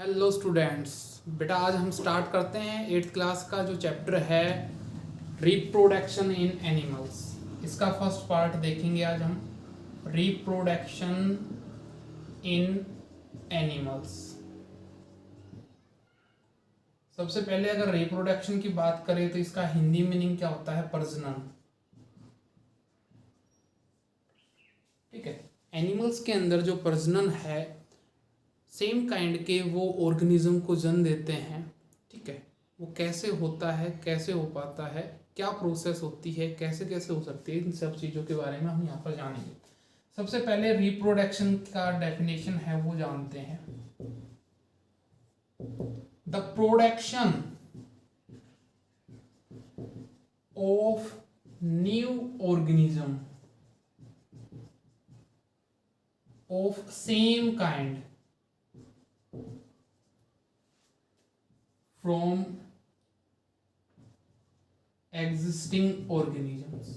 Hello students, बेटा आज हम स्टार्ट करते हैं 8th क्लास का जो चैप्टर है रिप्रोडक्शन इन एनिमल्स। इसका फर्स्ट पार्ट देखेंगे आज हम, रिप्रोडक्शन इन एनिमल्स। सबसे पहले अगर रिप्रोडक्शन की बात करें तो इसका हिंदी मीनिंग क्या होता है? प्रजनन। ठीक है, एनिमल्स के अंदर जो प्रजनन है, सेम काइंड के वो ऑर्गेनिज्म को जन्म देते हैं। ठीक है, वो कैसे होता है, कैसे हो पाता है, क्या प्रोसेस होती है, कैसे कैसे हो सकती है, इन सब चीज़ों के बारे में हम यहाँ पर जानेंगे। सबसे पहले रिप्रोडक्शन का डेफिनेशन है वो जानते हैं। The production of new organism of same kind from existing organisms।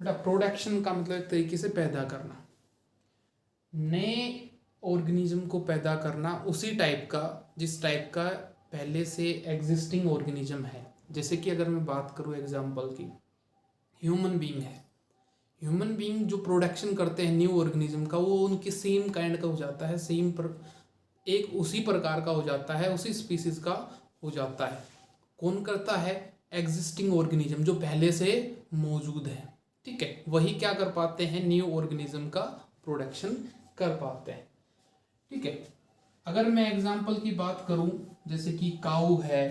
बेटा प्रोडक्शन का मतलब एक तरीके से पैदा करना, नए ऑर्गेनिज्म को पैदा करना उसी टाइप का जिस टाइप का पहले से एग्जिस्टिंग ऑर्गेनिज्म है। जैसे कि अगर मैं बात करूं एग्जांपल की, ह्यूमन बीइंग है, ह्यूमन बीइंग जो प्रोडक्शन करते हैं न्यू ऑर्गेनिज्म का, वो उनके सेम काइंड का हो जाता है, सेम पर एक उसी प्रकार का हो जाता है, उसी स्पीसीज का हो जाता है। कौन करता है? एग्जिस्टिंग ऑर्गेनिज्म जो पहले से मौजूद है। ठीक है, वही क्या कर पाते हैं? न्यू ऑर्गेनिज्म का प्रोडक्शन कर पाते हैं। ठीक है, अगर मैं एग्जांपल की बात करूं, जैसे कि काऊ है,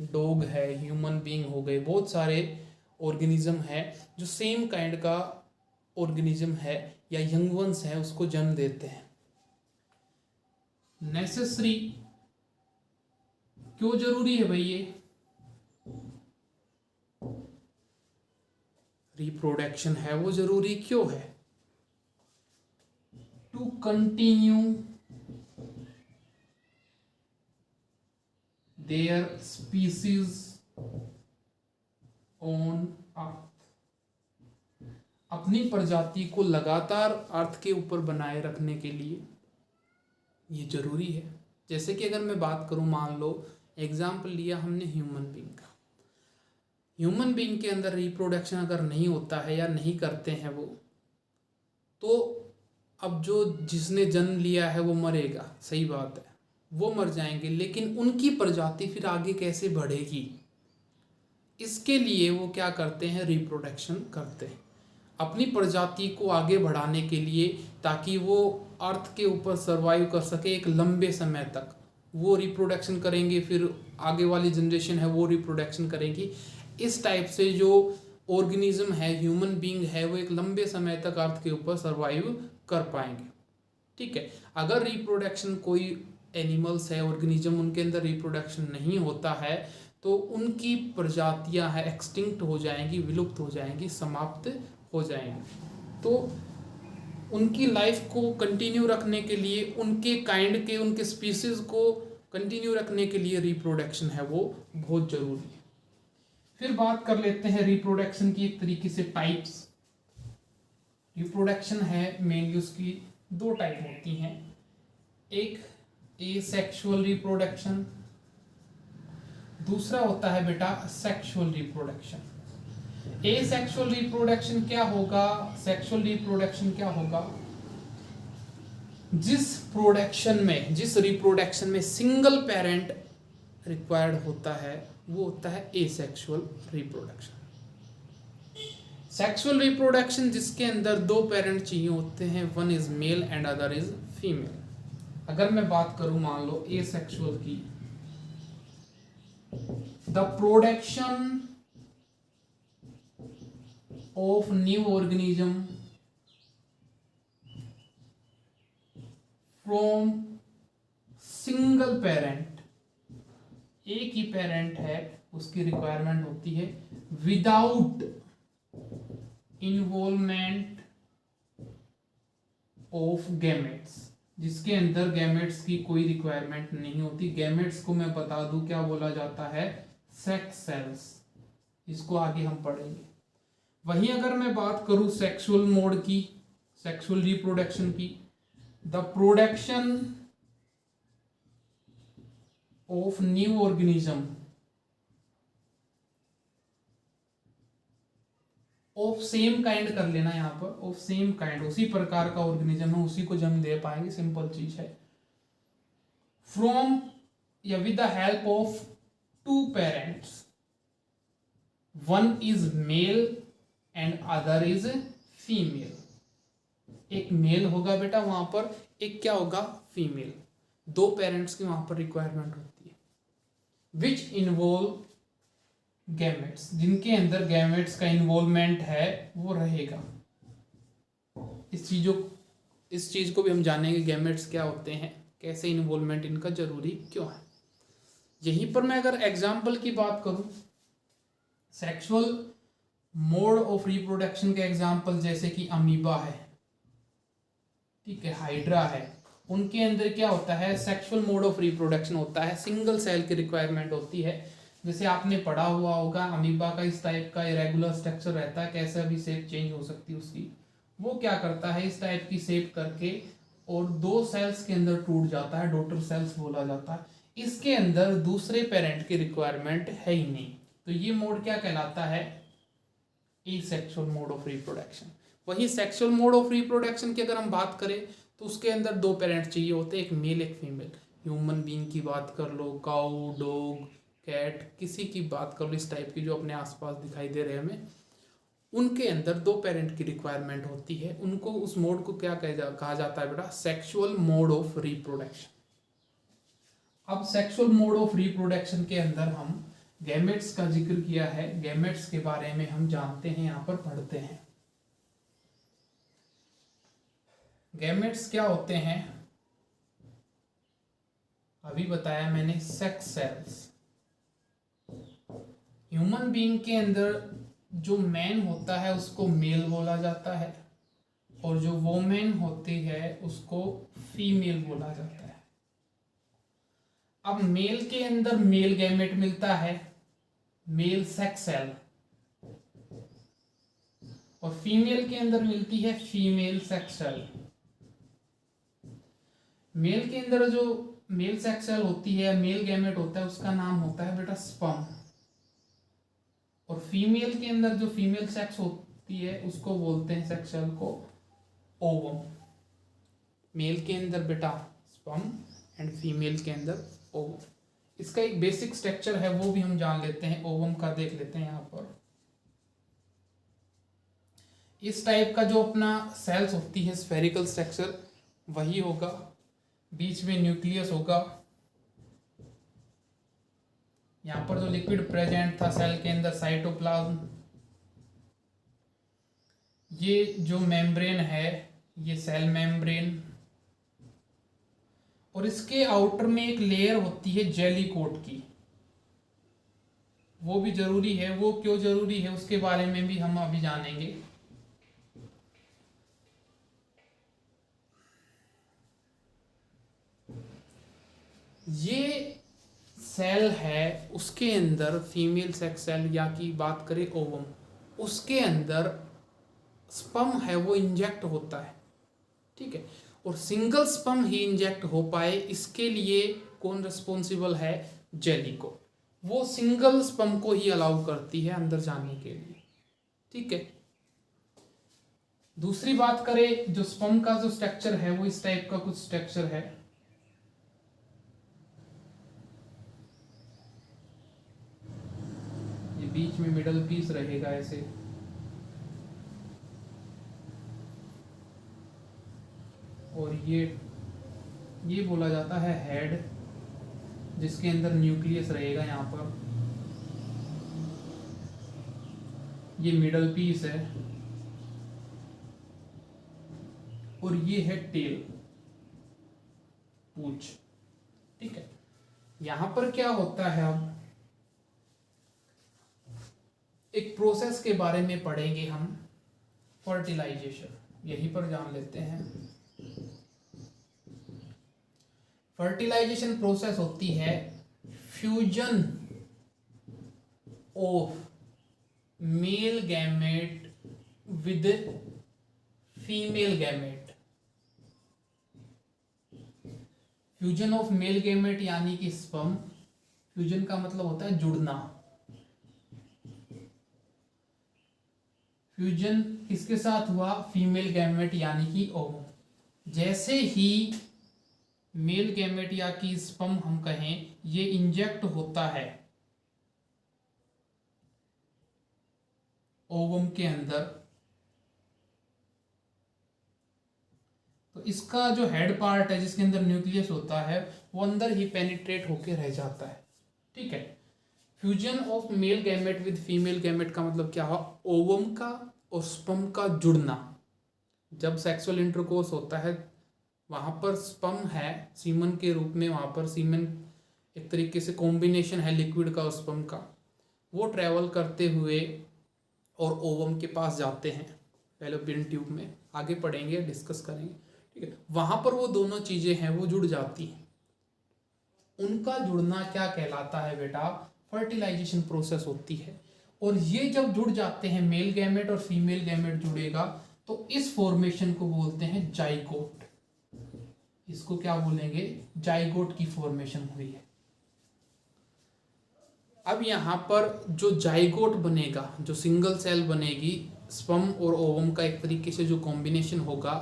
डॉग है, ह्यूमन बीइंग हो गए, बहुत सारे ऑर्गेनिज्म है जो सेम काइंड का ऑर्गेनिज्म है या यंग वंस है, उसको जन्म देते हैं। नेसेसरी क्यों जरूरी है भाई ये? रिप्रोडक्शन है वो जरूरी क्यों है? To continue their species on earth, अपनी प्रजाति को लगातार अर्थ के ऊपर बनाए रखने के लिए ये जरूरी है। जैसे कि अगर मैं बात करूं, मान लो एग्जाम्पल लिया हमने ह्यूमन बीइंग का, ह्यूमन बीइंग के अंदर रिप्रोडक्शन अगर नहीं होता है या नहीं करते हैं वो, तो अब जो जिसने जन्म लिया है वो मरेगा, सही बात है, वो मर जाएंगे, लेकिन उनकी प्रजाति फिर आगे कैसे बढ़ेगी, इसके लिए वो क्या करते हैं? रिप्रोडक्शन करते हैं अपनी प्रजाति को आगे बढ़ाने के लिए, ताकि वो अर्थ के ऊपर सरवाइव कर सके एक लंबे समय तक। वो रिप्रोडक्शन करेंगे, फिर आगे वाली जनरेशन है वो रिप्रोडक्शन करेगी। इस टाइप से जो ऑर्गेनिज्म है, ह्यूमन बीइंग है, वो एक लंबे समय तक अर्थ के ऊपर सरवाइव कर पाएंगे। ठीक है, अगर रिप्रोडक्शन कोई एनिमल्स है, ऑर्गेनिज्म, उनके अंदर रिप्रोडक्शन नहीं होता है तो उनकी प्रजातियां है एक्सटिंक्ट हो जाएंगी, विलुप्त हो जाएंगी, समाप्त हो जाएंगे। तो उनकी लाइफ को कंटिन्यू रखने के लिए, उनके काइंड के, उनके स्पीसीज को कंटिन्यू रखने के लिए रिप्रोडक्शन है वो बहुत जरूरी है। फिर बात कर लेते हैं रिप्रोडक्शन की एक तरीके से टाइप्स। रिप्रोडक्शन है मेनली उसकी दो टाइप होती हैं, एक एसेक्सुअल रिप्रोडक्शन, दूसरा होता है बेटा सेक्सुअल रिप्रोडक्शन। एसेक्सुअल रिप्रोडक्शन क्या होगा? सेक्सुअल रिप्रोडक्शन क्या होगा? जिस रिप्रोडक्शन में सिंगल पेरेंट रिक्वायर्ड होता है वो होता है एसेक्सुअल रिप्रोडक्शन। सेक्सुअल रिप्रोडक्शन जिसके अंदर दो पेरेंट चाहिए होते हैं, one is male and other is female. अगर मैं बात करूं मान लो एसेक्सुअल की, the production of new organism from single parent, एक ही पेरेंट है, उसकी रिक्वायरमेंट होती है विदाउट इन्वॉल्वमेंट ऑफ गैमेट्स, जिसके अंदर गैमेट्स की कोई रिक्वायरमेंट नहीं होती। गैमेट्स को मैं बता दूं क्या बोला जाता है? Sex cells. इसको आगे हम पढ़ेंगे। वहीं अगर मैं बात करूं सेक्सुअल मोड की, सेक्सुअल रिप्रोडक्शन की, the production of new organism of same kind कर लेना यहाँ पर, ऑफ सेम काइंड, उसी प्रकार का ऑर्गेनिज्म है, उसी को जन्म दे पाएंगे, सिंपल चीज है। फ्रॉम या with the help of two parents, one is male and other is female. एक मेल होगा बेटा वहां पर, एक क्या होगा, फीमेल। दो पेरेंट्स की वहां पर रिक्वायरमेंट होती है। विच इन्वॉल्व गैमेट्स, जिनके अंदर गैमेट्स का इन्वॉल्वमेंट है वो रहेगा। इस चीज को भी हम जानेंगे, गैमेट्स क्या होते हैं, कैसे इन्वॉल्वमेंट इनका जरूरी क्यों है। यहीं पर मैं अगर एग्जाम्पल की बात करूं, सेक्सुअल मोड ऑफ रिप्रोडक्शन के एग्जाम्पल जैसे कि अमीबा है, ठीक है, हाइड्रा है, उनके अंदर क्या होता है, सेक्सुअल मोड ऑफ रिप्रोडक्शन होता है, सिंगल सेल की रिक्वायरमेंट होती है। जैसे आपने पढ़ा हुआ होगा, अमीबा का इस टाइप का इरेगुलर स्ट्रक्चर रहता है, कैसे भी शेप चेंज हो सकती है उसकी। वो क्या करता है, इस टाइप की शेप करके और दो सेल्स के अंदर टूट जाता है, डॉटर सेल्स बोला जाता है। इसके अंदर दूसरे पेरेंट की रिक्वायरमेंट है ही नहीं, तो ये मोड क्या कहलाता है, एसेक्सुअल मोड ऑफ रिप्रोडक्शन। वही सेक्सुअल मोड ऑफ रिप्रोडक्शन की अगर हम बात करें तो उसके अंदर दो पेरेंट चाहिए होते हैं, एक मेल एक फीमेल। ह्यूमन बीइंग की बात कर लो, काऊ, डॉग, कैट, किसी की बात कर लो, इस टाइप की जो अपने आसपास दिखाई दे रहे हैं हमें, उनके अंदर दो पेरेंट की रिक्वायरमेंट होती है। उनको, उस मोड को क्या कहा जाता है बेटा, सेक्सुअल मोड ऑफ रिप्रोडक्शन। अब सेक्सुअल मोड ऑफ रिप्रोडक्शन के अंदर हम गैमेट्स का जिक्र किया है, गैमेट्स के बारे में हम जानते हैं, यहाँ पर पढ़ते हैं। गैमेट्स क्या होते हैं, अभी बताया मैंने, सेक्स सेल्स। ह्यूमन बीइंग के अंदर जो मैन होता है उसको मेल बोला जाता है, और जो वोमेन होती है उसको फीमेल बोला जाता है। अब मेल के अंदर मेल गैमेट मिलता है, मेल सेक्स सेल, और फीमेल के अंदर मिलती है फीमेल सेक्स सेल। मेल के अंदर जो मेल सेक्स सेल होती है, मेल गैमेट होता है, उसका नाम होता है बेटा स्पर्म, और फीमेल के अंदर जो फीमेल सेक्स होती है उसको बोलते हैं, सेक्स सेल को, ओवम। मेल के अंदर बेटा स्पर्म एंड फीमेल के अंदर ओवम। इसका एक बेसिक स्ट्रक्चर है वो भी हम जान लेते हैं, ओवम का देख लेते हैं। यहाँ पर इस टाइप का जो अपना सेल्स होती है, स्फेरिकल स्ट्रक्चर वही होगा, बीच में न्यूक्लियस होगा। यहाँ पर जो लिक्विड प्रेजेंट था सेल के अंदर, साइटोप्लाज्म। ये जो मेम्ब्रेन है ये सेल मेम्ब्रेन, और इसके आउटर में एक लेयर होती है जेली कोट की, वो भी जरूरी है। वो क्यों जरूरी है उसके बारे में भी हम अभी जानेंगे। ये सेल है, उसके अंदर फीमेल सेक्स सेल या की बात करें ओवम, उसके अंदर स्पर्म है वो इंजेक्ट होता है, ठीक है। और सिंगल स्पर्म ही इंजेक्ट हो पाए इसके लिए कौन रिस्पॉन्सिबल है, जेली को। वो सिंगल स्पर्म को ही अलाउ करती है अंदर जाने के लिए, ठीक है। दूसरी बात करें, जो स्पर्म का जो स्ट्रक्चर है वो इस टाइप का कुछ स्ट्रक्चर है। ये बीच में मिडल पीस रहेगा ऐसे, और ये बोला जाता है हेड, जिसके अंदर न्यूक्लियस रहेगा। यहाँ पर ये मिडल पीस है, और ये है टेल, पूंछ, ठीक है। यहां पर क्या होता है, अब एक प्रोसेस के बारे में पढ़ेंगे हम, फर्टिलाइजेशन, यहीं पर जान लेते हैं। फर्टिलाइजेशन प्रोसेस होती है fusion of male gamete with female gamete. Fusion of male gamete यानी कि स्पर्म, फ्यूजन का मतलब होता है जुड़ना। फ्यूजन किसके साथ हुआ? फीमेल गैमेट यानी कि ओवम। जैसे ही मेल गैमेट या कि स्पर्म हम कहें ये इंजेक्ट होता है ओवम के अंदर, तो इसका जो हेड पार्ट है जिसके अंदर न्यूक्लियस होता है वो अंदर ही पेनिट्रेट होके रह जाता है। ठीक है। Fusion of male gamete with female gamete का मतलब क्या हुआ? ओवम का और स्पर्म का जुड़ना। जब सेक्सुअल इंटरकोर्स होता है वहां पर स्पर्म है सीमन के रूप में, वहां पर सीमन एक तरीके से कॉम्बिनेशन है लिक्विड का और स्पर्म का, वो ट्रेवल करते हुए और ओवम के पास जाते हैं फैलोपियन ट्यूब में, आगे पढ़ेंगे डिस्कस करेंगे। ठीक है। वहां पर वो दोनों चीजें हैं वो जुड़ जाती हैं। उनका जुड़ना क्या कहलाता है बेटा? फर्टिलाइजेशन प्रोसेस होती है। और ये जब जुड़ जाते हैं, मेल गैमेट और फीमेल गैमेट जुड़ेगा तो इस फॉर्मेशन को बोलते हैं जाइगोट। इसको क्या बोलेंगे? जाइगोट की फॉर्मेशन हुई है। अब यहां पर जो जाइगोट बनेगा, जो सिंगल सेल बनेगी, स्पर्म और ओवम का एक तरीके से जो कॉम्बिनेशन होगा,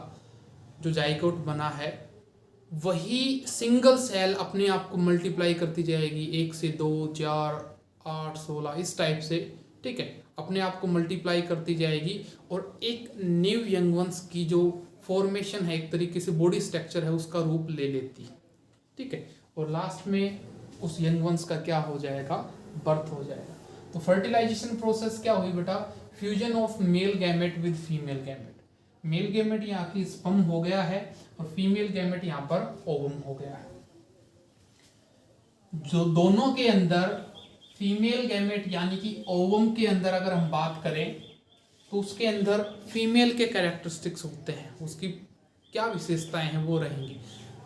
जो जाइगोट बना है, वही सिंगल सेल अपने आप को मल्टीप्लाई करती जाएगी, 1 से 2, 4, 8, 16 इस टाइप से। ठीक है। अपने आप को मल्टीप्लाई करती जाएगी और एक न्यू यंग वंस की जो फॉर्मेशन है, एक तरीके से बॉडी स्ट्रक्चर है, उसका रूप ले लेती है। ठीक है। और लास्ट में उस यंग वंस का क्या हो जाएगा? बर्थ हो जाएगा। तो फर्टिलाइजेशन प्रोसेस क्या हुई बेटा? Fusion of male gamete with female gamete. Male gamete यहाँ की स्पर्म हो गया है और फीमेल गैमेट यहाँ पर ओवम हो गया है। जो दोनों के अंदर फीमेल गैमेट यानी कि ओवम के अंदर अगर हम बात करें तो उसके अंदर फीमेल के कैरेक्टरिस्टिक्स होते हैं, उसकी क्या विशेषताएं हैं वो रहेंगी।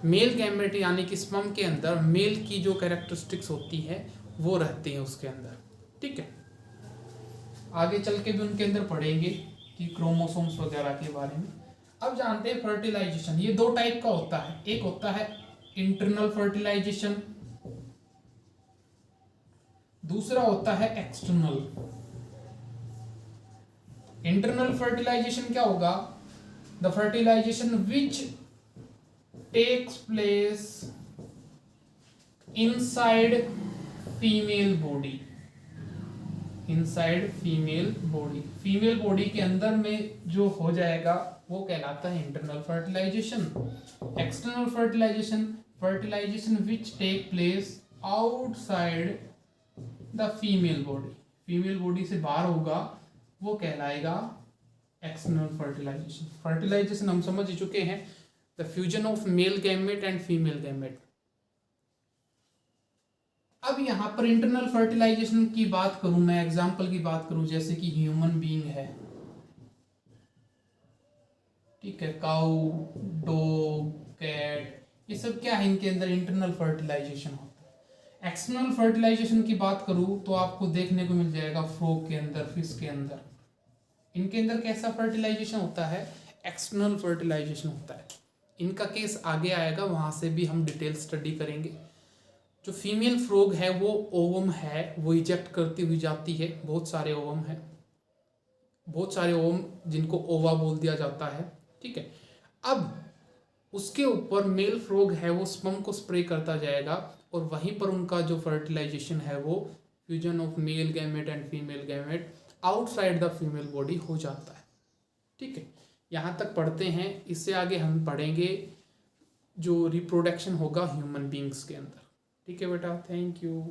मेल गैमेट यानी कि स्पर्म के अंदर मेल की जो कैरेक्टरिस्टिक्स होती है वो रहती हैं उसके अंदर। ठीक है। आगे चल के भी उनके अंदर पढ़ेंगे कि क्रोमोसोम्स वगैरह के बारे में। अब जानते हैं फर्टिलाइजेशन। ये 2 टाइप का होता है, एक होता है इंटरनल फर्टिलाइजेशन, दूसरा होता है एक्सटर्नल। इंटरनल फर्टिलाइजेशन क्या होगा? The fertilisation which takes place inside female body. Inside female body, female body के अंदर में जो हो जाएगा वो कहलाता है internal fertilisation. External fertilisation, fertilisation which take place outside the female body, female body से बाहर होगा, वो कहलाएगा एक्सटर्नल फर्टिलाइजेशन। फर्टिलाइजेशन हम समझ चुके हैं, the fusion of male gamete and female gamete. अब यहां पर इंटरनल फर्टिलाइजेशन की बात करूं, मैं एग्जांपल की बात करूं, जैसे कि ह्यूमन बीइंग है। ठीक है। काऊ, डॉग, कैट, ये सब क्या है? इनके अंदर इंटरनल फर्टिलाइजेशन होता है। एक्सटर्नल फर्टिलाइजेशन की बात करूं तो आपको देखने को मिल जाएगा फ्रॉग के अंदर, फिश के अंदर। इनके अंदर कैसा फर्टिलाइजेशन होता है? एक्सटर्नल फर्टिलाइजेशन होता है। इनका केस आगे आएगा, वहां से भी हम डिटेल स्टडी करेंगे। जो फीमेल फ्रॉग है वो ओवम है, वो इजेक्ट करती हुई जाती है। बहुत सारे ओवम है, बहुत सारे ओवम जिनको ओवा बोल दिया जाता है। ठीक है। अब उसके ऊपर मेल फ्रॉग है वो स्पर्म को स्प्रे करता जाएगा और वहीं पर उनका जो फर्टिलाइजेशन है वो fusion of male gamete and female gamete outside the female body हो जाता है। ठीक है। यहाँ तक पढ़ते हैं। इससे आगे हम पढ़ेंगे जो रिप्रोडक्शन होगा ह्यूमन बींग्स के अंदर। ठीक है बेटा, थैंक यू।